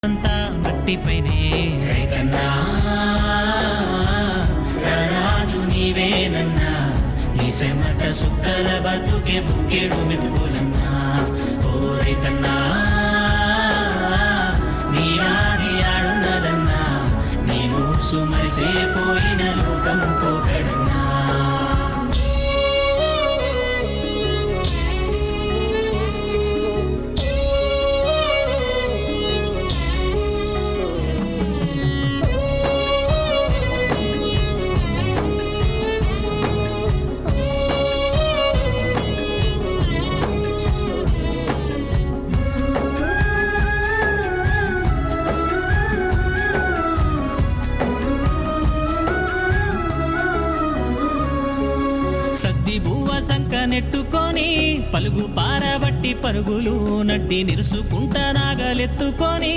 అంతా మట్టిపైనే రైతన్నా రాజు నీవేనన్నా నీ సెమట సుక్కల బతుకే బుక్కేడు మెతుకులన్నా ఓ రైతన్నా నీ ఆడి ఆడున్నదన్నా నీ మూసు మరిసేపోయిన లోకం పోకడన్నా సద్ది బువ్వ సంక నెట్టుకొని పలుగు పారబట్టి పరుగులు నడ్డి నిరుసుకుంట నాగలెత్తుకొని